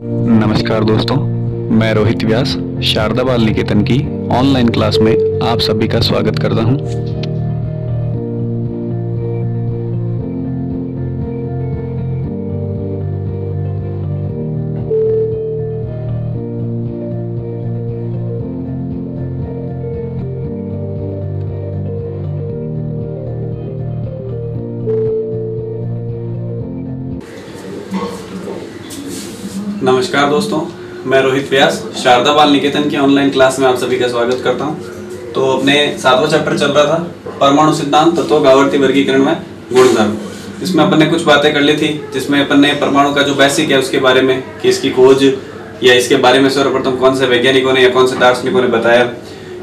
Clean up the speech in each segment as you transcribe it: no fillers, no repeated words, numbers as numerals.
नमस्कार दोस्तों, मैं रोहित व्यास शारदा बाल निकेतन की ऑनलाइन क्लास में आप सभी का स्वागत करता हूं। नमस्कार दोस्तों, मैं रोहित व्यास शारदा बाल निकेतन की ऑनलाइन क्लास में आप सभी का स्वागत करता हूं। तो अपने 7वां चैप्टर चल रहा था परमाणु सिद्धांत तत्वों का आवर्ती वर्गीकरण में गुणधर्म। इसमें अपन ने कुछ बातें कर ली थी, जिसमें अपन ने परमाणु का जो बेसिक है उसके बारे में कि इसकी खोज या इसके बारे में सर्वप्रथम कौन से वैज्ञानिकों ने या कौन से दार्शनिकों ने बताया।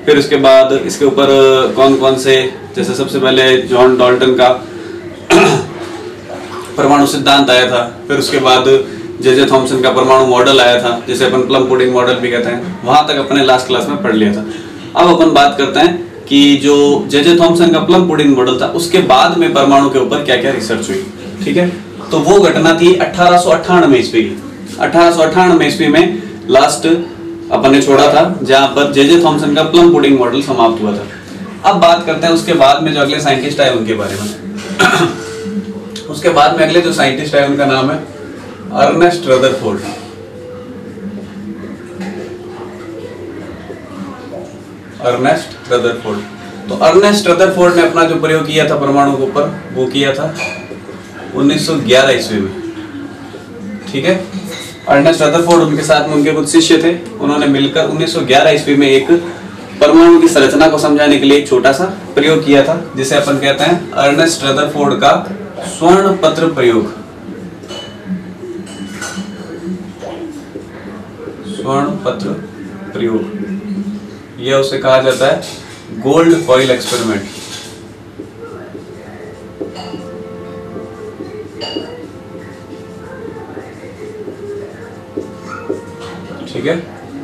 फिर उसके बाद इसके ऊपर कौन कौन से, जैसे सबसे पहले जॉन डाल्टन का परमाणु सिद्धांत आया था। फिर उसके बाद जे थॉमसन का परमाणु मॉडल आया था, जिसे अपन प्लम पुडिंग मॉडल भी कहते हैं। वहां तक अपने लास्ट क्लास में पढ़ लिया था। अब अपन बात करते हैं कि जो जे थॉमसन का प्लम पुडिंग मॉडल था, उसके बाद में परमाणु के ऊपर क्या क्या रिसर्च हुई। ठीक है, तो वो घटना थी 1898 ईस्वी की। 1898 ईस्वी में लास्ट अपन ने छोड़ा था, जहां पर जे थॉमसन का प्लम पुडिंग मॉडल समाप्त हुआ था। अब बात करते हैं उसके बाद में जो अगले साइंटिस्ट आए उनके बारे में। उसके बाद में अगले जो साइंटिस्ट आए उनका नाम है अर्नेस्ट रदरफोर्ड। Ernest Rutherford. तो अर्नेस्ट रदरफोर्ड ने अपना जो प्रयोग किया था परमाणु के ऊपर, वो किया था 1911 ईस्वी में। ठीक है, अर्नेस्ट रदरफोर्ड, उनके साथ में उनके कुछ शिष्य थे। उन्होंने मिलकर 1911 ईस्वी में एक परमाणु की संरचना को समझाने के लिए एक छोटा सा प्रयोग किया था, जिसे अपन कहते हैं अर्नेस्ट रदरफोर्ड का स्वर्ण पत्र प्रयोग। स्वर्ण पत्र प्रयोग, यह उसे कहा जाता है गोल्ड फॉइल एक्सपेरिमेंट। ठीक है,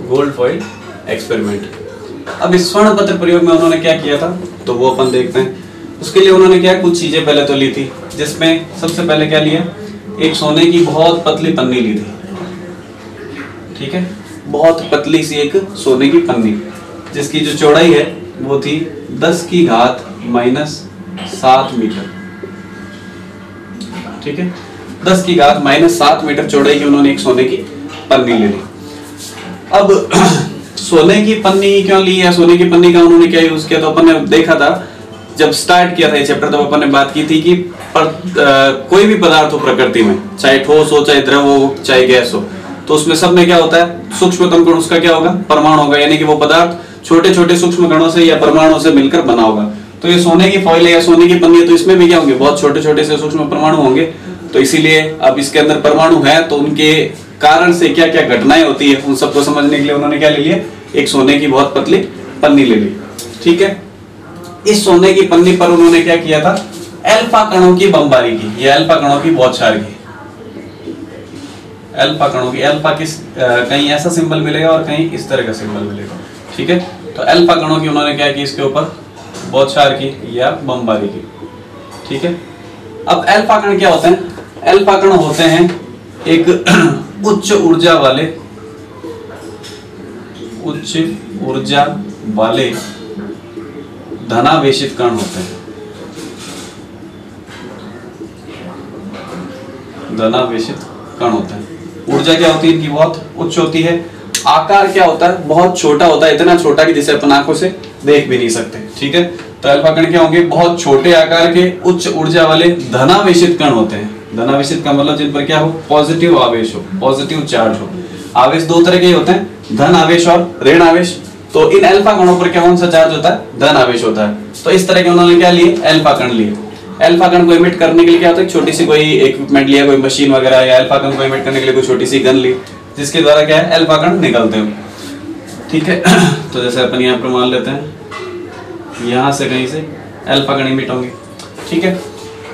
गोल्ड फॉइल एक्सपेरिमेंट। अब इस स्वर्ण पत्र प्रयोग में उन्होंने क्या किया था, तो वो अपन देखते हैं। उसके लिए उन्होंने क्या कुछ चीजें पहले तो ली थी, जिसमें सबसे पहले क्या लिया, एक सोने की बहुत पतली पन्नी ली थी। ठीक है, बहुत पतली सी एक सोने की पन्नी, जिसकी जो चौड़ाई है वो थी 10 की घात -7 मीटर। ठीक है, 10 की घात -7 मीटर चौड़ाई की उन्होंने एक सोने की पन्नी ले ली। अब सोने की पन्नी क्यों ली या सोने की पन्नी का उन्होंने क्या यूज किया, तो अपन ने देखा था जब स्टार्ट किया था ये चैप्टर, तब अपन ने बात की थी कि कोई भी पदार्थ हो प्रकृति में, चाहे ठोस हो, चाहे द्रव हो, चाहे गैस हो, तो उसमें सब में क्या होता है, सूक्ष्मतम कण उसका क्या होगा, परमाणु होगा। यानी कि वो पदार्थ छोटे छोटे सूक्ष्म कणों से या परमाणुओं से मिलकर बना होगा। तो ये सोने की फॉइल है या सोने की पन्नी है, तो इसमें भी क्या होंगे, बहुत छोटे छोटे से सूक्ष्म परमाणु होंगे। तो इसीलिए अब इसके अंदर परमाणु है, तो उनके कारण से क्या क्या घटनाएं होती है, उन सबको समझने के लिए उन्होंने क्या ले लिया, एक सोने की बहुत पतली पन्नी ले ली। ठीक है, इस सोने की पन्नी पर उन्होंने क्या किया था, अल्फा कणों की बमबारी की, या अल्फा कणों की बौछार की। अल्फा कणों की, अल्फा किस कहीं ऐसा सिंबल मिलेगा और कहीं इस तरह का सिंबल मिलेगा। ठीक है, तो अल्फा कणों की उन्होंने क्या की, इसके ऊपर बौछार की या बमबारी की। ठीक है, अब अल्फा कण क्या होते हैं, अल्फा कण होते हैं एक उच्च ऊर्जा वाले धनावेशित कण होते हैं। धनावेशित कण होते हैं। ऊर्जा क्या होती है इनकी, बहुत उच्च होती है। आकार क्या होता है, बहुत छोटा होता है, इतना छोटा कि जिसे अपन आंखों से देख भी नहीं सकते। ठीक है, तो अल्फा कण क्या होंगे, बहुत छोटे आकार के उच्च ऊर्जा वाले धनावेशित कण होते हैं। धनावेशित का मतलब जिन पर क्या हो, पॉजिटिव आवेश हो, पॉजिटिव चार्ज हो। आवेश दो तरह के होते हैं, धन आवेश और ऋण आवेश। तो इन अल्फा कणों पर क्या कौन सा चार्ज होता है, धन आवेश होता है। तो इस तरह के उन्होंने क्या लिए, अल्फा कण लिए। अल्फा कण को इमिट करने के लिए क्या होता है, छोटी सी कोई इक्विपमेंट लिया, कोई मशीन वगैरह, या अल्फा कण को इमिट करने के लिए कोई छोटी सी गन ली, जिसके द्वारा क्या है, अल्फा कण निकलते हो। ठीक है, तो जैसे अपन यहाँ पर मान लेते हैं, यहाँ से कहीं से अल्फा कण इमिट होंगे। ठीक है,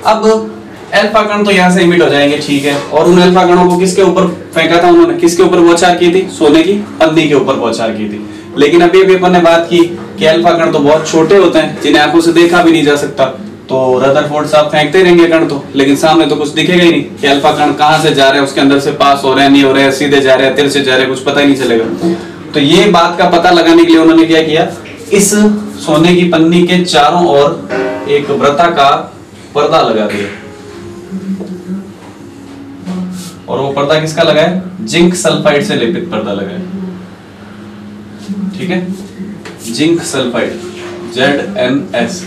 अब अल्फा कण तो यहाँ से इमिट हो जाएंगे। ठीक है, और उन अल्फा कणों को किसके ऊपर फेंका था उन्होंने, किसके ऊपर बौछार की थी, सोने की पन्नी के ऊपर बौछार की थी। लेकिन अभी अपन ने बात की कि अल्फा कण तो बहुत छोटे होते हैं, जिन्हें आंखों से देखा भी नहीं जा सकता। तो रदरफोर्ड साहब फेंकते रहेंगे कण तो, लेकिन सामने तो कुछ दिखेगा ही नहीं कि अल्फा कण कहां से जा रहे हैं, उसके अंदर से पास हो रहे हैं नहीं हो रहे हैं, सीधे जा रहे हैं तिरछे जा रहे हैं, कुछ पता ही नहीं चलेगा। तो ये बात का पता लगाने के लिए उन्होंने क्या किया, इस सोने की पन्नी के चारों ओर एक वृत्ताकार पर्दा लगा दिया। और वो पर्दा किसका लगा है, जिंक सल्फाइड से लेपित पर्दा लगा है। ठीक है, जिंक सल्फाइड, ZnS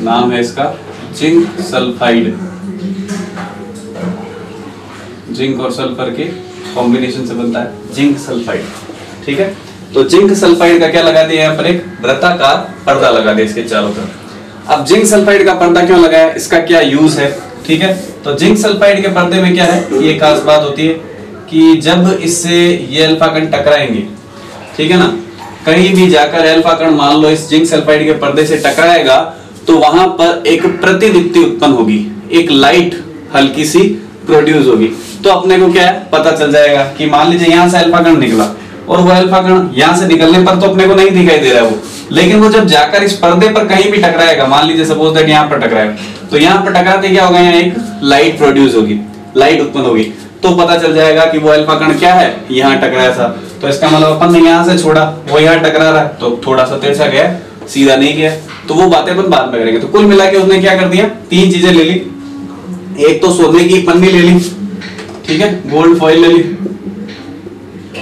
नाम है इसका, जिंक सल्फाइड, जिंक और सल्फर के कॉम्बिनेशन से बनता है जिंक सल्फाइड। ठीक है, तो जिंक सल्फाइड का क्या लगा दिया, यहाँ पर एक वृत्ताकार पर्दा लगा दिया इसके चारों तरफ। अब जिंक सल्फाइड का पर्दा क्यों लगाया, इसका क्या यूज है। ठीक है, तो जिंक सल्फाइड के पर्दे में क्या है, ये खास बात होती है कि जब इससे ये अल्फा कण टकराएंगे, ठीक है ना, कहीं भी जाकर अल्फा कण मान लो इस जिंक सल्फाइड के पर्दे से टकराएगा तो वहां पर एक प्रतिदीप्ति उत्पन्न होगी, एक लाइट हल्की सी प्रोड्यूस होगी। तो अपने को क्या है पता चल जाएगा कि मान लीजिए यहां से अल्फा कण निकला और वो अल्फा कण यहां से निकलने पर तो अपने को नहीं दिखाई दे रहा है वो, लेकिन वो जब जाकर इस पर्दे पर कहीं भी टकराएगा, मान लीजिए सपोज दैट यहां पर टकराएगा, तो यहां पर टकराते क्या होगा, यहाँ एक लाइट प्रोड्यूस होगी, लाइट उत्पन्न होगी। तो पता चल जाएगा कि वो अल्फा कण क्या है, यहाँ टकराया था। तो इसका मतलब अपन ने यहाँ से छोड़ा, वो यहाँ टकरा रहा है तो थोड़ा सा तिरछा गया, सीधा नहीं गया। तो वो बातें अपन बाद में करेंगे। तो कुल मिला के उसने क्या कर दिया, तीन चीजें ले ली। एक तो सोने की पन्नी ले ली, ठीक है, गोल्ड फॉइल ले ली,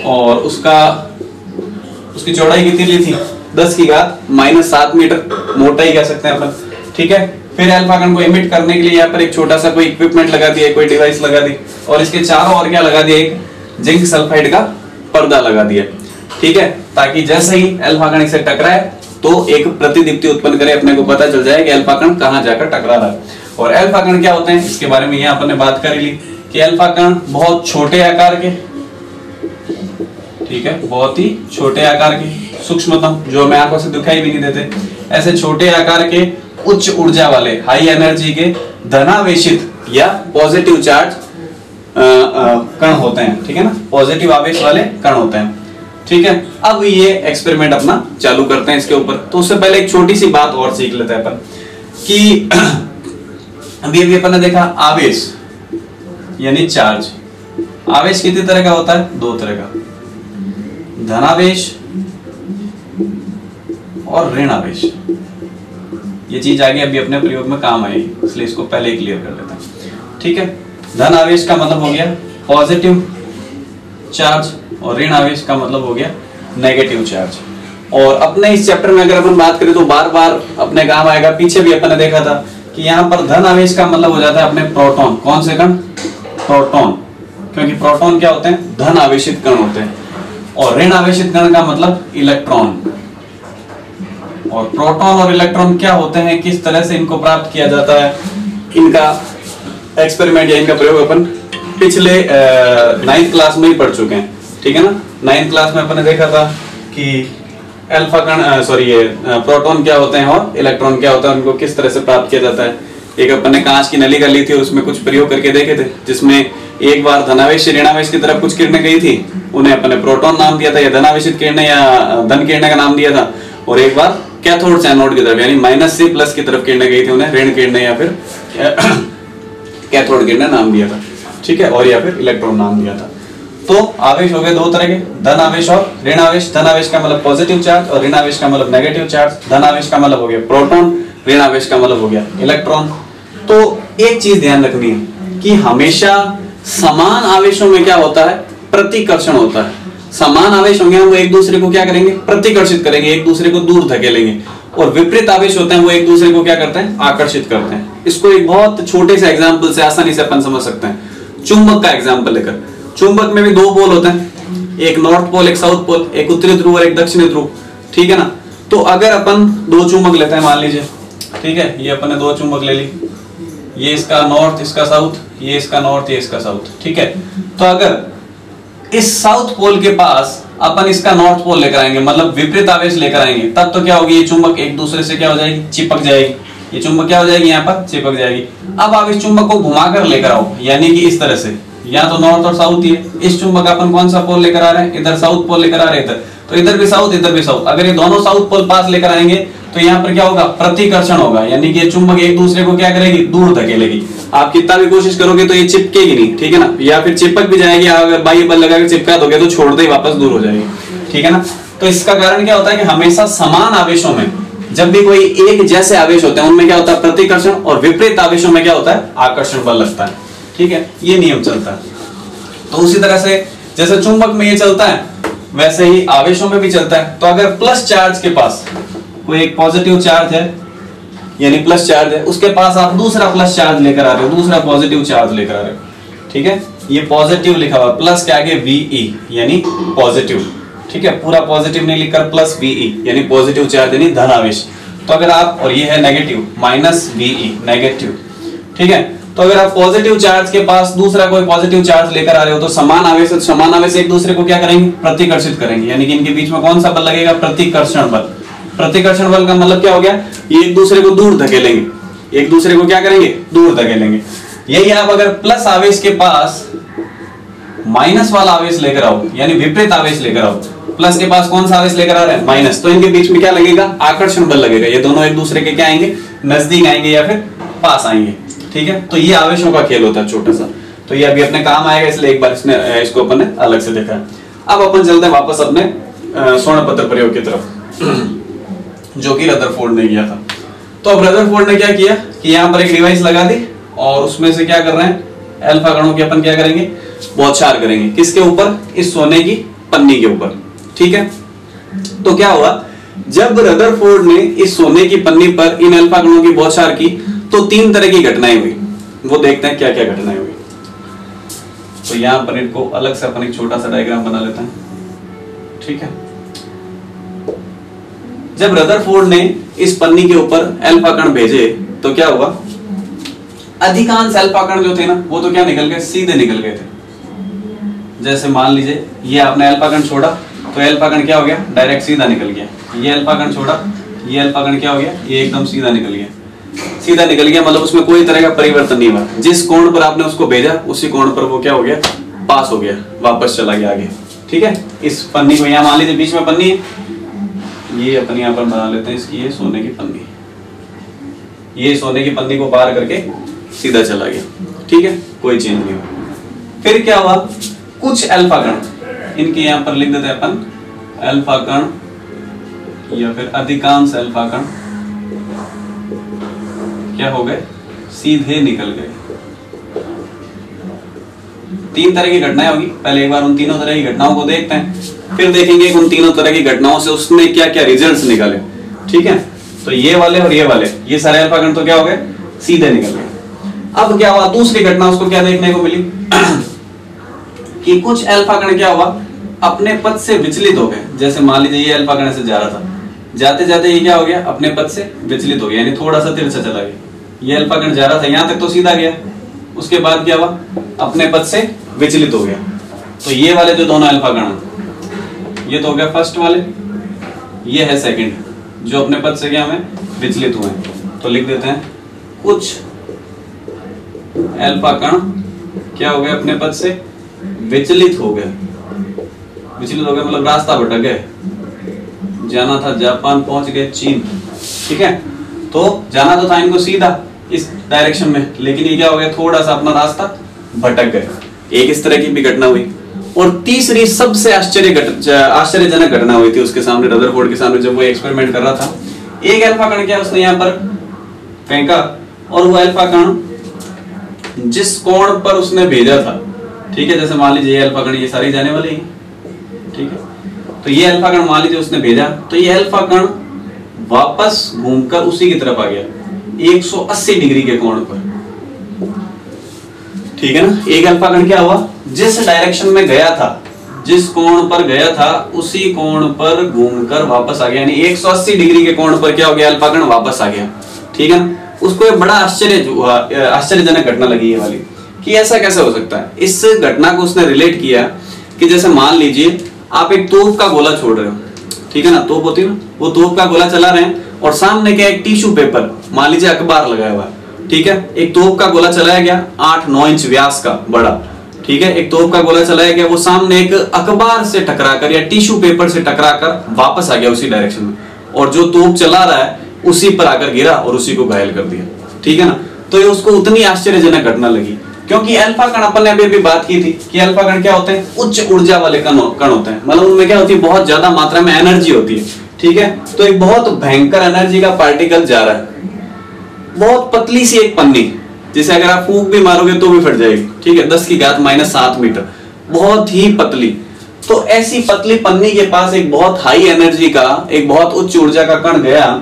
और उसकी चौड़ाई कितनी ली थी, 10⁻⁻7 मीटर मोटाई कह सकते हैं अपन। ठीक है, फिर अल्फा कण को इमिट करने के लिए यहाँ पर एक छोटा सा कोई इक्विपमेंट लगा दिया, कोई डिवाइस लगा दी, और इसके चारों ओर क्या लगा दिया, एक जिंक सल्फाइड का पर्दा लगा दिया। ठीक है, ताकि जैसे ही अल्फा कण इसे टकराए तो एक प्रतिदीप्ति उत्पन्न करे, अपने को पता चल जाए कि अल्फा कण कहां जाकर टकरा रहा है। और अल्फा कण क्या होते हैं इसके बारे में यहाँ अपन ने बात कर ली कि अल्फा कण बहुत छोटे आकार के, ठीक है, बहुत ही छोटे आकार के, सूक्ष्मतम, जो हमें आंखों से दिखाई भी नहीं देते, ऐसे छोटे आकार के उच्च ऊर्जा वाले हाई एनर्जी के धनावेशित या पॉजिटिव चार्ज कण होते हैं। ठीक है ना, पॉजिटिव आवेश वाले कण होते हैं। ठीक है, अब ये एक्सपेरिमेंट अपना चालू करते हैं इसके ऊपर। तो उससे पहले एक छोटी सी बात और सीख लेते हैं अपन कि अभी अपन ने देखा आवेश यानी चार्ज। आवेश कितनी तरह का होता है, दो तरह का, धनावेश और ऋण आवेश। ये चीज आगे अभी अपने प्रयोग में काम आएगी, इसलिए इसको पहले ही क्लियर कर लेते हैं। ठीक है, धन आवेश का मतलब हो गया पॉजिटिव चार्ज और ऋण आवेश का मतलब हो गया नेगेटिव चार्ज। और अपने इस चैप्टर में अगर अपन बात करें तो बार बार अपने काम आएगा, पीछे भी अपन ने देखा था कि यहाँ पर धन आवेश का मतलब हो जाता है अपने प्रोटॉन। कौन से कण, प्रोटॉन, क्योंकि प्रोटॉन क्या होते हैं, धन आवेशित कण होते हैं। और ऋण आवेशित कण का मतलब इलेक्ट्रॉन। और प्रोटॉन और इलेक्ट्रॉन क्या होते हैं, किस तरह से इनको प्राप्त किया जाता है, इनका एक्सपेरिमेंट या इनका प्रयोग अपन पिछले 9th क्लास में ही पढ़ चुके हैं। ठीक है ना, 9th क्लास में अपन ने देखा था कि अल्फा कण प्रोटॉन क्या होते हैं और इलेक्ट्रॉन क्या होता है, उनको किस तरह से प्राप्त किया जाता है। एक अपन ने कांच की नली कर ली थी और उसमें कुछ प्रयोग करके देखे थे, जिसमें एक बार धनावेश ऋणावेश की तरफ कुछ किरणें गई थी, उन्हें अपन ने प्रोटॉन नाम दिया था, या धनावेशित किरणें या धन किरणें का नाम दिया था। और एक बार कैथोड से एनोड की तरफ यानी माइनस से प्लस की तरफ किरणें गई थी, उन्हें ऋण किरणें या फिर कैथोड किरणें नाम दिया था। ठीक है, और या फिर इलेक्ट्रॉन नाम दिया था। तो आवेश हो गए दो तरह के, धन आवेश और ऋण आवेश। धन आवेश का मतलब पॉजिटिव चार्ज और ऋण आवेश का मतलब नेगेटिव चार्ज। धन आवेश का मतलब हो गया प्रोटॉन, ऋण आवेश का मतलब हो गया इलेक्ट्रॉन। तो एक चीज ध्यान रखनी है कि हमेशा समान आवेशों में क्या होता है, प्रतिकर्षण होता है। समान आवेश होंगे वो एक दूसरे को क्या करेंगे, प्रतिकर्षित करेंगे, एक दूसरे को दूर धकेलेंगे। और विपरीत आवेश होते हैं वो एक दूसरे को क्या करते हैं, आकर्षित करते हैं। इसको एक बहुत छोटे से एग्जांपल से आसानी से अपन समझ सकते हैं। चुंबक का एग्जांपल लेकर, चुंबक में भी दो पोल होते हैं, एक नॉर्थ पोल एक साउथ पोल, एक उत्तरी ध्रुव और एक दक्षिणी ध्रुव। ठीक है ना, तो अगर अपन दो चुंबक लेते हैं मान लीजिए, ठीक है, ये अपन ने दो चुंबक ले ली, ये इसका नॉर्थ इसका साउथ, ये इसका नॉर्थ ये इसका साउथ। ठीक है, तो अगर इस साउथ पोल के पास अपन इसका नॉर्थ पोल लेकर आएंगे, मतलब विपरीत आवेश लेकर आएंगे, तब तो क्या होगी, ये चुंबक एक दूसरे से क्या हो जाएगी, चिपक जाएगी। ये चुंबक क्या हो जाएगी, यहाँ पर चिपक जाएगी। अब आप इस चुंबक को घुमाकर लेकर आओ, यानी कि इस तरह से, यहाँ तो नॉर्थ और साउथ ही है, इस चुंबक अपन कौन सा पोल लेकर आ रहे हैं, इधर साउथ पोल लेकर आ रहे हैं, इधर तो इधर भी साउथ इधर भी साउथ। अगर ये दोनों साउथ पोल पास लेकर आएंगे तो यहाँ पर क्या होगा, प्रतिकर्षण होगा, यानी कि ये चुंबक एक दूसरे को क्या करेगी, दूर धकेलेगी। आप कितना भी कोशिश करोगे तो ये चिपकेगी नहीं, ठीक है ना, या फिर चिपक भी जाएगी, अगर बाह्य बल लगा के चिपका दोगे तो छोड़ते ही वापस दूर हो जाएगी, ठीक है ना। तो इसका कारण क्या होता है कि हमेशा समान आवेशों में जब भी कोई एक जैसे आवेश होते हैं उनमें क्या होता है, प्रतिकर्षण, और विपरीत आवेशों में क्या होता है, आकर्षण बल लगता है, ठीक है, ये नियम चलता है। तो उसी तरह से जैसे चुंबक में ये चलता है वैसे ही आवेशों में भी चलता है। तो अगर प्लस चार्ज के पास कोई एक पॉजिटिव चार्ज है, यानी प्लस चार्ज है, उसके पास आप दूसरा प्लस चार्ज लेकर आ रहे हो, दूसरा पॉजिटिव चार्ज लेकर आ रहे हो, ठीक है, ये पॉजिटिव लिखा हुआ, प्लस के आगे VE यानी पॉजिटिव, ठीक है, पूरा पॉजिटिव नहीं लिखकर प्लस VE यानी पॉजिटिव चार्ज यानी धन आवेश। तो अगर आप, और ये है नेगेटिव, माइनस VE नेगेटिव, ठीक है, तो अगर आप पॉजिटिव चार्ज के पास दूसरा कोई पॉजिटिव चार्ज लेकर आ रहे हो तो समान आवेश एक दूसरे को क्या करेंगे, प्रतिकर्षित करेंगे, यानी कि इनके बीच में कौन सा बल लगेगा, प्रतिकर्षण बल। प्रतिकर्षण बल का मतलब क्या हो गया, ये एक दूसरे को दूर धकेलेंगे, एक दूसरे को क्या करेंगे, दूर धकेलेंगे। यही आप अगर प्लस आवेश के पास माइनस वाला आवेश लेकर आओ, यानी विपरीत आवेश लेकर आओ, प्लस के पास कौन सा आवेश लेकर आ रहे हैं, माइनस, तो इनके बीच में क्या लगेगा, आकर्षण बल लगेगा, ये दोनों एक दूसरे के क्या आएंगे, नजदीक आएंगे या फिर पास आएंगे, ठीक है। तो ये आवेशों का खेल होता है छोटा सा, तो ये अभी अपने काम आएगा, इसलिए एक बार इसको अपन ने अलग से देखा। अब अपन चलते हैं वापस अपने स्वर्ण प्रयोग की तरफ जो कि रदरफोर्ड ने किया था। तो अब रदरफोर्ड ने क्या किया कि यहाँ पर एक डिवाइस लगा दी और उसमें से क्या कर रहे हैं, अल्फा कणों की अपन क्या करेंगे, बौछार करेंगे, किसके ऊपर, इस सोने की पन्नी के ऊपर, ठीक है। तो क्या हुआ, जब रदरफोर्ड ने इस सोने की पन्नी पर इन अल्फा कणों की बौछार की तो 3 तरह की घटनाएं हुई, वो देखते हैं क्या क्या घटनाएं हुई। तो यहां पर इनको अलग से अपन एक छोटा सा डायग्राम बना लेते हैं, ठीक है। जब रदरफोर्ड ने इस पन्नी के ऊपर अल्फा कण भेजे तो क्या हुआ, अधिकांश अल्फा कण जो थे ना वो तो क्या निकल गए, सीधे निकल गए थे। जैसे मान लीजिए ये आपने अल्फा कण छोड़ा तो अल्फा कण क्या हो गया, डायरेक्ट सीधा निकल गया। ये अल्फा कण छोड़ा, ये अल्फा कण क्या हो गया, ये एकदम सीधा निकल गया, सीधा निकल गया, मतलब उसमें कोई तरह का परिवर्तन नहीं हुआ। जिस कोण पर आपने उसको भेजा उसी कोण पर वो क्या हो गया, पास हो गया, वापस चला गया आगे, ठीक है। इस पन्नी को यहाँ मान लीजिए बीच में पन्नी है, ये अपन यहाँ पर बना लेते हैं इसकी, ये सोने की पन्नी, ये सोने की पन्नी को पार करके सीधा चला गया, ठीक है, कोई चेंज नहीं हुआ। फिर क्या हुआ, कुछ अल्फा कण, इनके यहाँ पर लिख देते हैं अपन अल्फा कण या फिर अधिकांश अल्फा कण क्या हो गए, सीधे निकल गए। 3 तरह की घटनाएं होगी, पहले एक बार उन तीनों तरह की घटनाओं को देखते हैं, फिर देखेंगे उन तीनों तरह की घटनाओं से उसने क्या क्या रिजल्ट्स निकाले, ठीक है। तो ये वाले और ये वाले, ये सारे अल्फा कण तो क्या हो गए, सीधे निकल गए। अब क्या हुआ, दूसरी घटना उसको क्या देखने को मिली कि कुछ अल्फा कण क्या हुआ, अपने पथ से विचलित हो गए। जैसे मान लीजिए ये अल्फा कण से जा रहा था, जाते जाते ये क्या हो गया, अपने पथ से विचलित हो गया, यानी थोड़ा सा तिरछा चला गया। ये अल्फा कण जा रहा था यहां तक तो सीधा गया, उसके बाद क्या हुआ, अपने पथ से विचलित हो गया। तो ये वाले जो दोनों अल्फा कण, ये तो हो गया फर्स्ट वाले, ये है सेकंड जो अपने पथ से क्या हमें विचलित हुए। तो लिख देते हैं कुछ अल्फा कण क्या हो गए, अपने पथ से विचलित हो गए। विचलित हो गए मतलब रास्ता भटक गए, जाना था जापान पहुंच गए चीन, ठीक है। तो जाना तो था इनको सीधा इस डायरेक्शन में, लेकिन ये क्या हो गया, थोड़ा सा अपना रास्ता भटक गए। एक इस तरह की भी घटना हुई। और तीसरी सबसे आश्चर्यजनक घटना हुई थी उसके सामने, रदरफोर्ड के सामने, जब वो एक्सपेरिमेंट कर रहा था। एक अल्फा कण क्या उसने यहाँ पर फेंका और वो अल्फा कण जिस कोण पर उसने भेजा था, ठीक है, जैसे मान लीजिए ये अल्फा कण ये सारी जाने वाले ही, ठीक है, तो ये अल्फा कण मान लीजिए उसने भेजा, तो ये अल्फा कण वापस घूमकर उसी की तरफ आ गया 180 डिग्री के कोण पर, ठीक है ना। एक अल्फा कण क्या हुआ, जिस डायरेक्शन में गया था, जिस कोण पर गया था उसी कोण पर घूमकर वापस आ गया, यानी 180 डिग्री के कोण पर क्या हो गया, अल्फा कण वापस आ गया, ठीक है ना। उसको एक बड़ा आश्चर्यजनक घटना लगी ये वाली, कि ऐसा कैसे हो सकता है। इस घटना को उसने रिलेट किया कि जैसे मान लीजिए आप एक तोप का गोला छोड़ रहे हो, ठीक है ना, तोप होती है ना, वो तोप का गोला चला रहे हैं और सामने क्या एक टिश्यू पेपर, मान लीजिए अखबार लगाया हुआ है, ठीक है। एक तोप का गोला चलाया गया 8-9 इंच व्यास का बड़ा, ठीक है, एक तोप का गोला चलाया गया, वो सामने एक अखबार से टकराकर या टिश्यू पेपर से टकराकर वापस आ गया उसी डायरेक्शन में। और जो तोप चला रहा है उसी पर आकर गिरा और उसी को घायल कर दिया, ठीक है ना। तो ये उसको उतनी आश्चर्यजनक घटना लगी, क्योंकि अल्फा कण अपन ने अभी बात की थी कि अल्फा कण क्या होते हैं, उच्च ऊर्जा वाले कण होते हैं, मतलब उनमें क्या होती है, बहुत ज्यादा मात्रा में एनर्जी होती है, ठीक है। तो एक बहुत भयंकर एनर्जी का पार्टिकल जा रहा है, बहुत पतली सी एक पन्नी, जिसे अगर आप फूंक भी मारोगे तो भी फट जाएगी, ठीक है, 10⁻⁻7 मीटर, बहुत ही पतली। तो ऐसी पतली पन्नी के पास एक बहुत हाई एनर्जी का, एक बहुत उच्च ऊर्जा का कण गया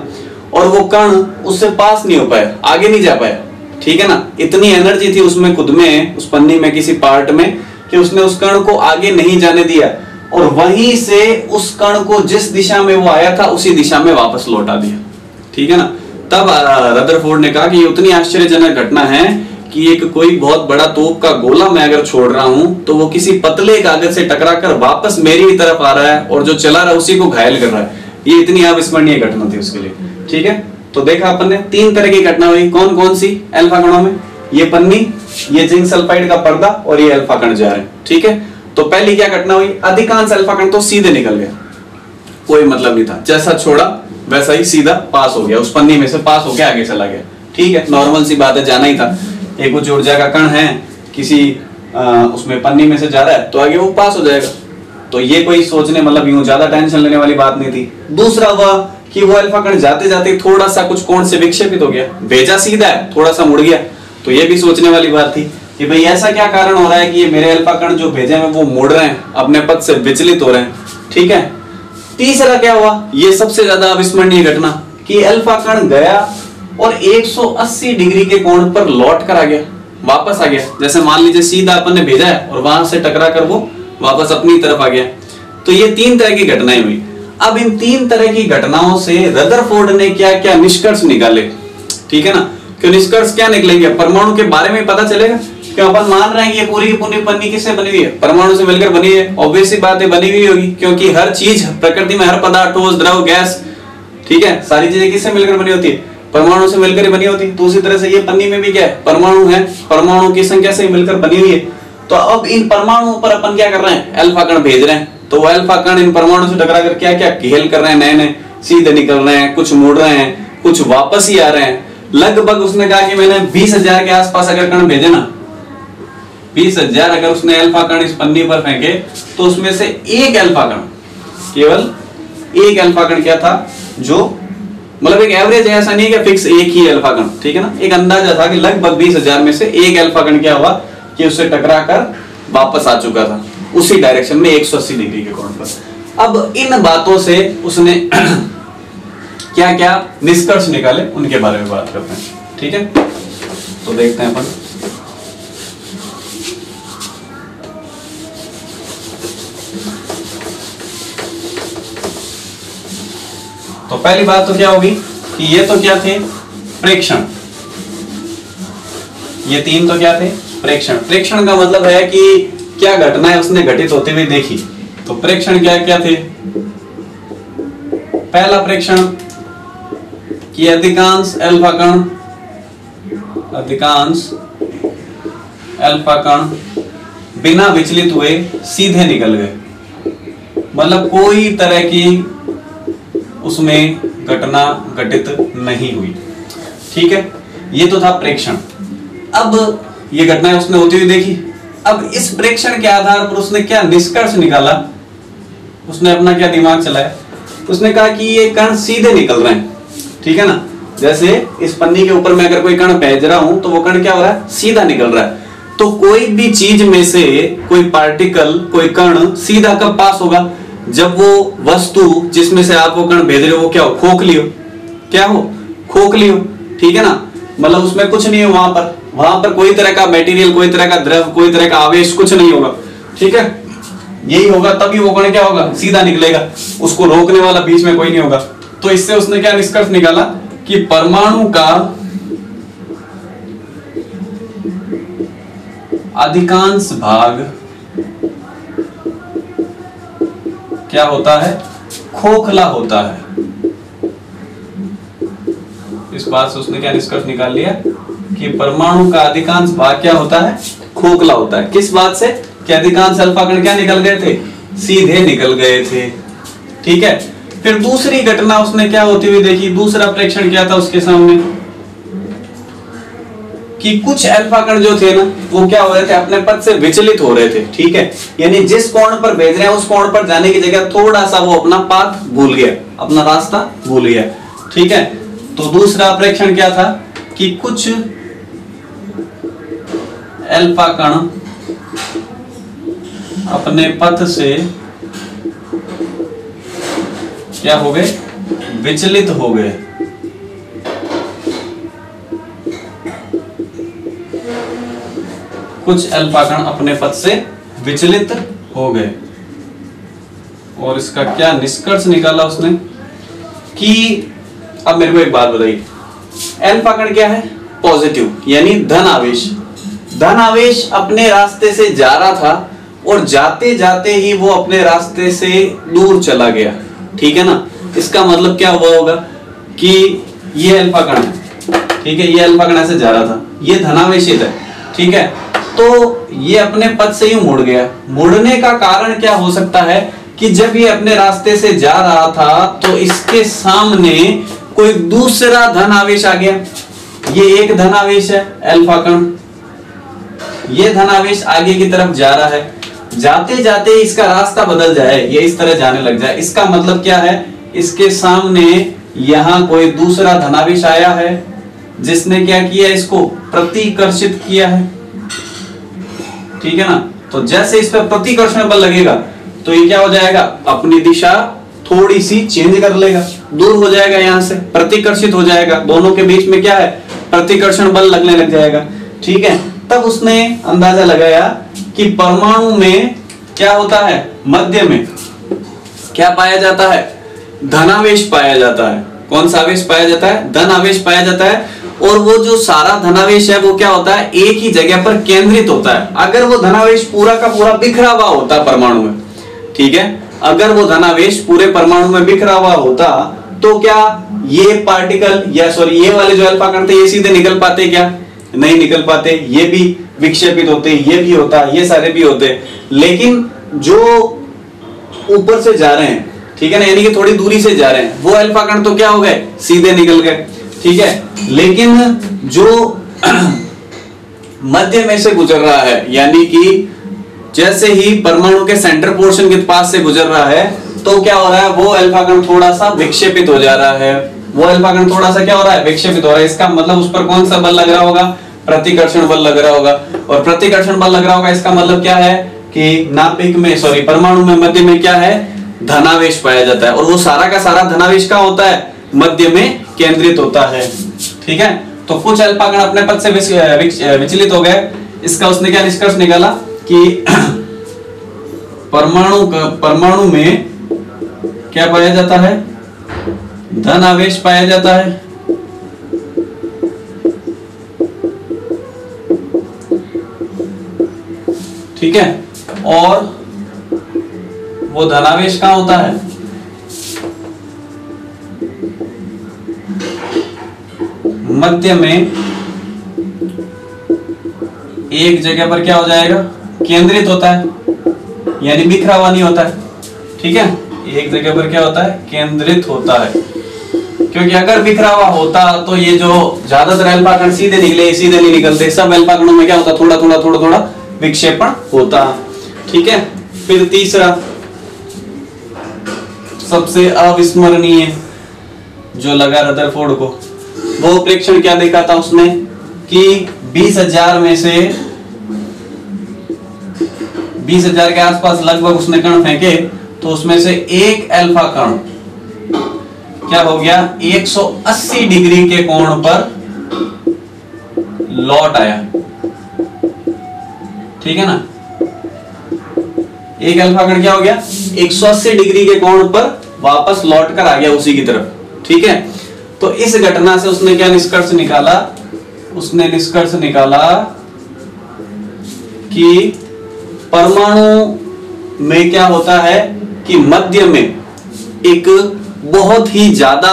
और वो कण उससे पास नहीं हो पाया, आगे नहीं जा पाया, ठीक है ना। इतनी एनर्जी थी उसमें, खुद में, उस पन्नी में, किसी पार्ट में, कि उसने उस कण को आगे नहीं जाने दिया और वहीं से उस कण को जिस दिशा में वो आया था उसी दिशा में वापस लौटा दिया, ठीक है ना। तब रदरफोर्ड ने कहा कि ये उतनी आश्चर्यजनक घटना है कि एक कोई बहुत बड़ा तोप का गोला मैं अगर छोड़ रहा हूं तो वो किसी पतले कागज से टकराकर वापस मेरी ही तरफ आ रहा है और जो चला रहा है उसी को घायल कर रहा है। ये इतनी अविस्मरणीय घटना थी उसके लिए, ठीक है। तो देखा अपन ने 3 तरह की घटना हुई, कौन कौन सी, अल्फा कणों में, ये पन्नी, ये जिंक सल्फाइड का पर्दा और ये अल्फा कण जा रहे हैं, ठीक है। तो पहली क्या घटना हुई, अधिकांश अल्फा कण तो सीधे निकल गए, कोई मतलब नहीं था, जैसा छोड़ा वैसा ही सीधा पास हो गया, उस पन्नी में से पास होकर आगे चला गया, ठीक है, नॉर्मल सी बात है, जाना ही था। एक उच्च ऊर्जा का कण है, किसी उसमें पन्नी में से जा रहा है तो आगे वो पास हो जाएगा। तो ये कोई सोचने, मतलब यूं ज्यादा टेंशन लेने वाली बात नहीं थी। दूसरा हुआ कि वो अल्फा कण जाते जाते थोड़ा सा कुछ कोण से विक्षेपित हो गया, भेजा सीधा है, थोड़ा सा मुड़ गया, तो ये भी सोचने वाली बात थी कि भाई ऐसा क्या कारण हो रहा है कि ये मेरे अल्फा कण जो भेजे हैं वो मुड़ रहे हैं, अपने पथ से विचलित हो रहे हैं, ठीक है। तीसरा क्या हुआ, ये सबसे ज्यादा अविस्मरणीय घटना, कि अल्फा कण गया और 180 डिग्री के कोण पर लौट कर आ गया, वापस आ गया। जैसे मान लीजिए सीधा अपन ने भेजा है और वहां से टकरा कर वो वापस अपनी तरफ आ गया। तो ये 3 तरह की घटनाएं हुई। अब इन 3 तरह की घटनाओं से रदरफोर्ड ने क्या क्या निष्कर्ष निकाले, ठीक है ना। कि निष्कर्ष क्या निकलेंगे, परमाणु के बारे में पता चलेगा। क्यों अपन मान रहे हैं कि ये पूरी की पूरी पन्नी किससे बनी हुई है, परमाणु से मिलकर बनी है, ऑब्वियस सी बात है बनी हुई होगी, क्योंकि हर चीज प्रकृति में, हर पदार्थ, ठोस, द्रव, गैस, ठीक है, सारी चीजें किससे मिलकर बनी होती है, परमाणु से मिलकर ही बनी होती है। तो उसी तरह से ये पन्नी में भी क्या है, परमाणु है, परमाणु की संख्या से मिलकर बनी हुई है। तो अब इन परमाणुओं पर अपन क्या कर रहे हैं, अल्फा कण भेज रहे हैं। तो वो अल्फा कण इन परमाणु से टकरा कर क्या क्या खेल कर रहे हैं, नए नए सीधे निकल रहे हैं, कुछ मुड़ रहे हैं, कुछ वापस ही आ रहे हैं। लगभग उसने कहा कि मैंने 20,000 के आसपास अगर कण भेजे ना, 20,000 अगर उसने अल्फा कण इस पन्नी पर फेंके तो उसमें से एक अल्फा कण, केवल एक अल्फा कण क्या था, जो मतलब एक एवरेज है, ऐसा नहीं है कि फिक्स एक ही अल्फा कण, ठीक है ना। एक अंदाजा था कि लगभग 20,000 में से एक अल्फा कण क्या हुआ कि उससे टकरा कर वापस आ चुका था उसी डायरेक्शन में 180 डिग्री के कोण पर। अब इन बातों से उसने क्या क्या निष्कर्ष निकाले उनके बारे में बात करते हैं, ठीक है। तो देखते हैं अपन। तो पहली बात तो क्या होगी कि ये तो क्या थे, प्रेक्षण। ये 3 तो क्या थे, प्रेक्षण। प्रेक्षण का मतलब है कि क्या घटनाएं उसने घटित होते हुए देखी। तो प्रेक्षण क्या क्या थे, पहला प्रेक्षण कि अधिकांश अल्फा कण बिना विचलित हुए सीधे निकल गए, मतलब कोई तरह की उसमें घटना घटित नहीं हुई, ठीक है। ये तो था प्रेक्षण। अब ये घटनाएं उसने होती हुई देखी। अब इस प्रेक्षण के आधार पर उसने क्या निष्कर्ष निकाला, उसने अपना क्या दिमाग चलाया। उसने कहा कि ये कण सीधे निकल रहे हैं, ठीक है ना। जैसे इस पन्नी के ऊपर मैं अगर कोई कण भेज रहा हूं तो वो कण क्या हो रहा है, सीधा निकल रहा है। तो कोई भी चीज में से कोई पार्टिकल, कोई कण सीधा कब पास होगा, जब वो वस्तु जिसमें से आप वो कण भेज रहे हो वो क्या हो, खोखली हो, क्या हो, खोखली हो, ठीक है ना। मतलब उसमें कुछ नहीं हो, वहां पर कोई तरह का मटेरियल, कोई तरह का द्रव, कोई तरह का आवेश कुछ नहीं होगा, ठीक है। यही होगा तभी वो कण क्या होगा, सीधा निकलेगा, उसको रोकने वाला बीच में कोई नहीं होगा। तो इससे उसने क्या निष्कर्ष निकाला कि परमाणु का अधिकांश भाग क्या होता है, खोखला होता है। इस बात से उसने क्या निष्कर्ष निकाल लिया कि परमाणु का अधिकांश भाग क्या होता है, खोखला होता है। किस बात से कि अधिकांश अल्फा कण क्या निकल गए थे, सीधे निकल गए थे, ठीक है। फिर दूसरी घटना उसने क्या होती हुई देखी, दूसरा प्रेक्षण क्या था उसके सामने कि कुछ अल्फा कण जो थे ना वो क्या हो रहे थे, अपने पथ से विचलित हो रहे थे। ठीक है, यानी जिस कोण पर भेज रहे हैं उस कोण पर जाने की जगह थोड़ा सा वो अपना पाथ भूल गया, अपना रास्ता भूल गया। ठीक है, तो दूसरा प्रेक्षण क्या था कि कुछ अल्फा कण अपने पथ से क्या हो गए, विचलित हो गए। कुछ अल्फा कण अपने पथ से विचलित हो गए और इसका क्या निष्कर्ष निकाला उसने कि, अब मेरे को एक बात बताइए, अल्फा कण क्या है, पॉजिटिव यानी धन आवेश। धन आवेश अपने रास्ते से जा रहा था और जाते जाते ही वो अपने रास्ते से दूर चला गया। ठीक है ना, इसका मतलब क्या हुआ होगा कि ये अल्फा कण है, ठीक है, ये अल्फा कण ऐसे जा रहा था, ये धनावेशित है। ठीक है, तो ये अपने पथ से ही मुड़ गया। मुड़ने का कारण क्या हो सकता है कि जब ये अपने रास्ते से जा रहा था तो इसके सामने कोई दूसरा धन आवेश आ गया। ये एक धन आवेश है अल्फा कण, ये धन आवेश आगे की तरफ जा रहा है, जाते जाते इसका रास्ता बदल जाए, ये इस तरह जाने लग जाए। इसका मतलब क्या है, इसके सामने यहां कोई दूसरा धनावेश आया है जिसने क्या किया, इसको प्रतिकर्षित किया है। ठीक है ना, तो जैसे इस पर प्रतिकर्षण बल लगेगा तो ये क्या हो जाएगा, अपनी दिशा थोड़ी सी चेंज कर लेगा, दूर हो जाएगा, यहां से प्रतिकर्षित हो जाएगा। दोनों के बीच में क्या है, प्रतिकर्षण बल लगने लग जाएगा। ठीक है, तब उसने अंदाजा लगाया कि परमाणु में क्या होता है, मध्य में क्या पाया जाता है, धनावेश पाया जाता है। कौन सा आवेश पाया जाता है, धन आवेश पाया जाता है। और वो जो सारा धनावेश है वो क्या होता है, एक ही जगह पर केंद्रित होता है। अगर वो धनावेश पूरा का पूरा बिखरा हुआ होता परमाणु में, ठीक है, अगर वो धनावेश पूरे परमाणु में बिखरा हुआ होता तो क्या ये पार्टिकल या सॉरी ये वाले जो अल्फा कण थे ये सीधे निकल पाते, क्या नहीं निकल पाते, ये भी विक्षेपित होते, ये भी होता, ये सारे भी होते। लेकिन जो ऊपर से जा रहे हैं, ठीक है ना, यानी कि थोड़ी दूरी से जा रहे हैं, वो अल्फा कण तो क्या हो गए, सीधे निकल गए। ठीक है, लेकिन जो मध्य में से गुजर रहा है, यानी कि जैसे ही परमाणु के सेंटर पोर्शन के पास से गुजर रहा है तो क्या हो रहा है, वो अल्फा कण थोड़ा सा विक्षेपित हो जा रहा है। वो अल्फा कण थोड़ा सा क्या हो रहा है, विक्षेपित हो रहा है। इसका मतलब उस पर कौन सा बल लग रहा होगा, प्रतिकर्षण बल लग रहा होगा। और प्रतिकर्षण बल लग रहा होगा, इसका मतलब क्या है कि नाभिक में सॉरी परमाणु में मध्य में क्या है, धनावेश पाया जाता है। और वो सारा का सारा धनावेश क्या होता है, मध्य में केंद्रित होता है। ठीक है, तो कुछ अल्फा कण अपने पथ से विचलित हो गए। इसका उसने क्या निष्कर्ष निकाला कि परमाणु में क्या पाया जाता है, धन आवेश पाया जाता है। ठीक है, और वो धनावेश कहां होता है, मध्य में एक जगह पर क्या हो जाएगा, केंद्रित होता है, यानी बिखरा हुआ नहीं होता है। ठीक है, एक जगह पर क्या होता है, केंद्रित होता है। क्योंकि अगर बिखरा हुआ होता तो ये जो ज्यादातर अल्फा कण सीधे निकले, सीधे नहीं निकलते, सब अल्फा कणों में क्या होता, थोड़ा थोड़ा विक्षेपण होता। ठीक है, फिर तीसरा सबसे अविस्मरणीय जो लगा रदरफोर्ड को, वो प्रेक्षण क्या देखा था उसने कि 20,000 में से 20,000 के आसपास लगभग उसने कण फेंके तो उसमें से एक अल्फा कण क्या हो गया, 180 डिग्री के कोण पर लौट आया। ठीक है ना, एक अल्फा कण क्या हो गया, 180 डिग्री के कोण पर वापस लौट कर आ गया उसी की तरफ। ठीक है, तो इस घटना से उसने क्या निष्कर्ष निकाला, उसने निष्कर्ष निकाला कि परमाणु में क्या होता है कि मध्य में एक बहुत ही ज्यादा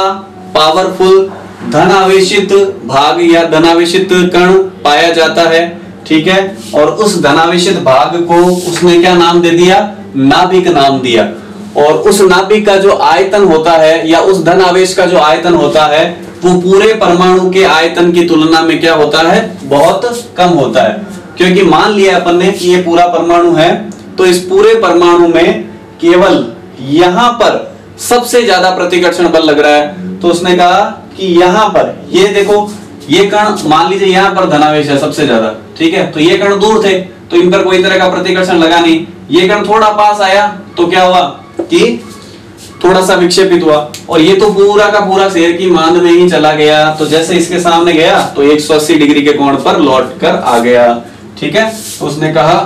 पावरफुल धनावेशित भाग या धनावेशित कण पाया जाता है। ठीक है, और उस धनावेशित भाग को उसने क्या नाम दे दिया, नाभिक नाम दिया। और उस नाभिक का जो आयतन होता है या उस धन आवेश का जो आयतन होता है वो पूरे परमाणु के आयतन की तुलना में क्या होता है, बहुत कम होता है। क्योंकि मान लिया अपन ने कि ये पूरा परमाणु है, तो इस पूरे परमाणु में केवल यहां पर सबसे ज्यादा प्रतिकर्षण बल लग रहा है। तो उसने कहा कि यहां पर ये देखो, ये कण मान लीजिए यहां पर धनावेश है सबसे ज्यादा, ठीक है, तो ये कण दूर थे तो इन पर कोई तरह का प्रतिकर्षण लगा नहीं। ये कण थोड़ा पास आया तो क्या हुआ कि थोड़ा सा विक्षेपित हुआ, और ये तो पूरा का पूरा शेर की मांद में ही चला गया। तो जैसे इसके सामने गया तो 180 डिग्री के कोण पर लौट कर आ गया, ठीक है। तो उसने कहा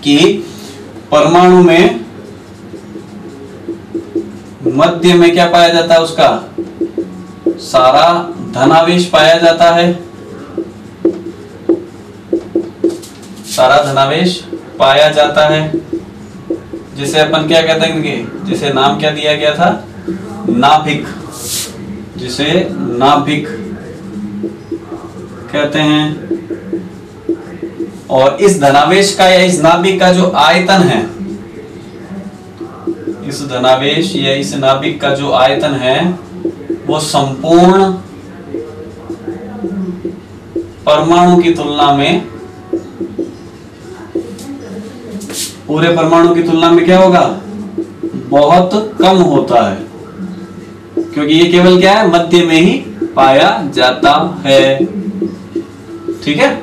कि परमाणु में मध्य में क्या पाया जाता है, उसका सारा धनावेश पाया जाता है, सारा धनावेश पाया जाता है, जिसे अपन क्या कहते हैं, जिसे नाम क्या दिया गया था, नाभिक, जिसे नाभिक कहते हैं। और इस धनावेश का या इस नाभिक का जो आयतन है, इस धनावेश या इस नाभिक का जो आयतन है वो संपूर्ण परमाणु की तुलना में, पूरे परमाणु की तुलना में क्या होगा, बहुत कम होता है। क्योंकि ये केवल क्या है, मध्य में ही पाया जाता है, ठीक है।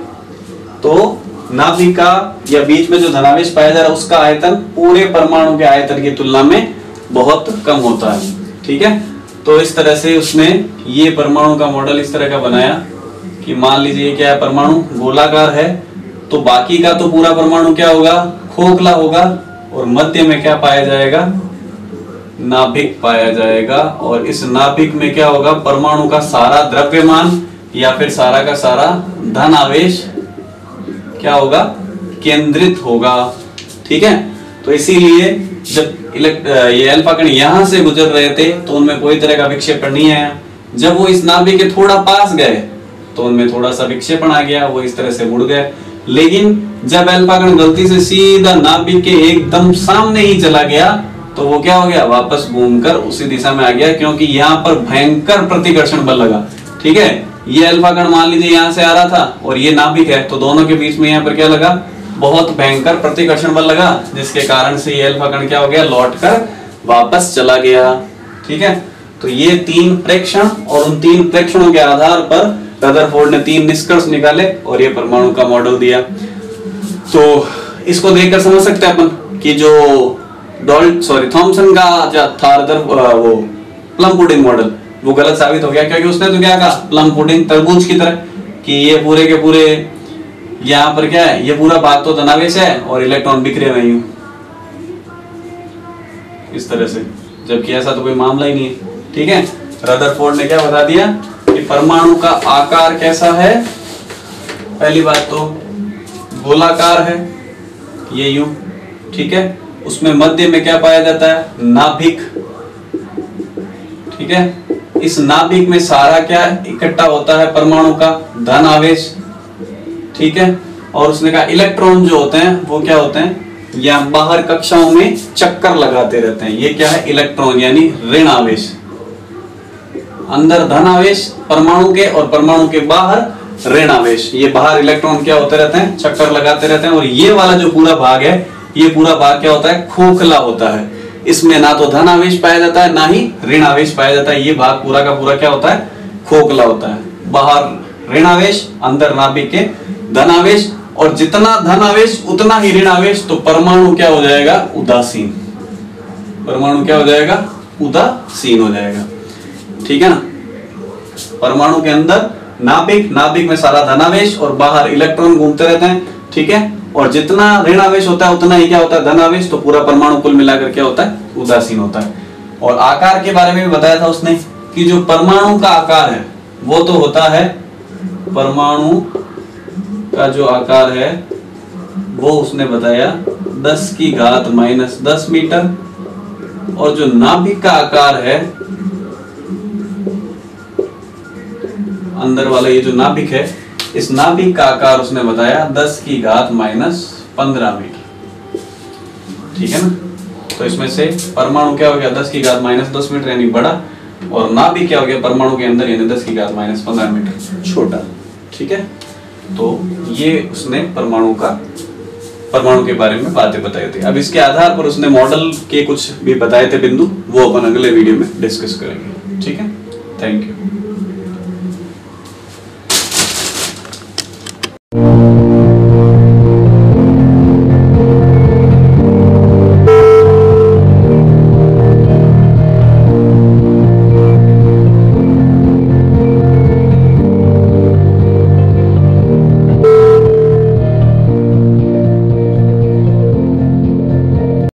तो नाभिक का या बीच में जो धनावेश पाया जा रहा है उसका आयतन पूरे परमाणु के आयतन की तुलना में बहुत कम होता है, ठीक है। तो इस तरह से उसने ये परमाणु का मॉडल इस तरह का बनाया कि मान लीजिए क्या है, परमाणु गोलाकार है, तो बाकी का तो पूरा परमाणु क्या होगा, खोखला होगा, और मध्य में क्या पाया जाएगा, नाभिक पाया जाएगा। और इस नाभिक में क्या होगा, परमाणु का सारा द्रव्यमान या फिर सारा का सारा धन आवेश क्या होगा, केंद्रित होगा, ठीक है। तो इसीलिए जब ये अल्फा कण यहां से गुजर रहे थे तो उनमें कोई तरह का विक्षेपण नहीं आया। जब वो इस नाभिक के थोड़ा पास गए तो उनमें थोड़ा सा विक्षेपण आ गया, वो इस तरह से मुड़ गए। लेकिन जब अल्फा कण गलती से सीधा नाभिक के एकदम सामने ही चला गया तो वो क्या हो गया, वापस घूमकर उसी दिशा में आ गया, क्योंकि यहाँ पर भयंकर प्रतिकर्षण बल लगा, ठीक है। ये अल्फा कण मान लीजिए यहाँ से आ रहा था और ये नाभिक है, तो दोनों के बीच में यहाँ पर क्या लगा, बहुत भयंकर प्रतिकर्षण बल लगा, जिसके कारण से ये अल्फा कण क्या हो गया, लौटकर वापस चला गया, ठीक है। तो ये 3 प्रेक्षण, और उन 3 प्रेक्षणों के आधार पर रदरफोर्ड ने 3 निष्कर्ष निकाले और ये परमाणु का मॉडल दिया। तो इसको देखकर समझ सकते हैं अपन कि जो थॉमसन का जो था वो प्लम पुडिंग मॉडल, वो गलत साबित हो गया, क्योंकि उसने तो क्या कहा, प्लम पुडिंग तरबूज की तरह, कि ये पूरे के पूरे यहाँ पर क्या है, ये पूरा भाग तो धनावेश है और इलेक्ट्रॉन बिखरे हुए हैं इस तरह से, जबकि ऐसा तो कोई मामला ही नहीं है, ठीक है। रदरफोर्ड ने क्या बता दिया कि परमाणु का आकार कैसा है, पहली बात तो गोलाकार है, ये यूं, ठीक है। उसमें मध्य में क्या पाया जाता है, नाभिक, ठीक है। इस नाभिक में सारा क्या इकट्ठा होता है, परमाणु का धन आवेश, ठीक है। और उसने कहा इलेक्ट्रॉन जो होते हैं वो क्या होते हैं, या बाहर कक्षाओं में चक्कर लगाते रहते हैं, ये क्या है, इलेक्ट्रॉन यानी ऋण आवेश। अंदर धन आवेश परमाणु के, और परमाणु के बाहर ऋण आवेश, ये बाहर इलेक्ट्रॉन क्या होते रहते हैं, चक्कर लगाते रहते हैं। और ये वाला जो पूरा भाग है, ये पूरा भाग क्या होता है, खोखला होता है, इसमें ना तो धन आवेश पाया जाता है ना ही ऋण आवेश पाया जाता है। ये भाग पूरा का पूरा क्या होता है, खोखला होता है, बाहर ऋण आवेश, अंदर नाभिक के धन आवेश, और जितना धन आवेश उतना ही ऋण आवेश, तो परमाणु क्या हो जाएगा, उदासीन, परमाणु क्या हो जाएगा, उदासीन हो जाएगा, ठीक है ना। परमाणु के अंदर नाभिक, नाभिक में सारा धनावेश और बाहर इलेक्ट्रॉन घूमते रहते हैं, ठीक है। और जितना ऋण आवेश होता है उतना ही क्या होता है, धन आवेश, तो पूरा परमाणु कुल मिलाकर क्या होता है, उदासीन होता है। और आकार के बारे में भी बताया था उसने कि जो परमाणु का आकार है वो तो होता है, परमाणु का जो आकार है वो उसने बताया 10⁻⁻10 मीटर, और जो नाभिक का आकार है, अंदर वाला ये जो नाभिक है, इस नाभिक का आकार उसने बताया 10⁻⁻15 मीटर, ठीक है ना। तो इसमें से परमाणु क्या हो गया 10 की घात -10 मीटर यानी बड़ा, और नाभिक क्या हो गया परमाणु के अंदर यानी 10 की घात -15 मीटर छोटा। ठीक है, तो ये उसने परमाणु के बारे में बातें बताई थी। अब इसके आधार पर उसने मॉडल के कुछ भी बताए थे बिंदु, वो अपन अगले वीडियो में डिस्कस करेंगे। ठीक है, थैंक यू।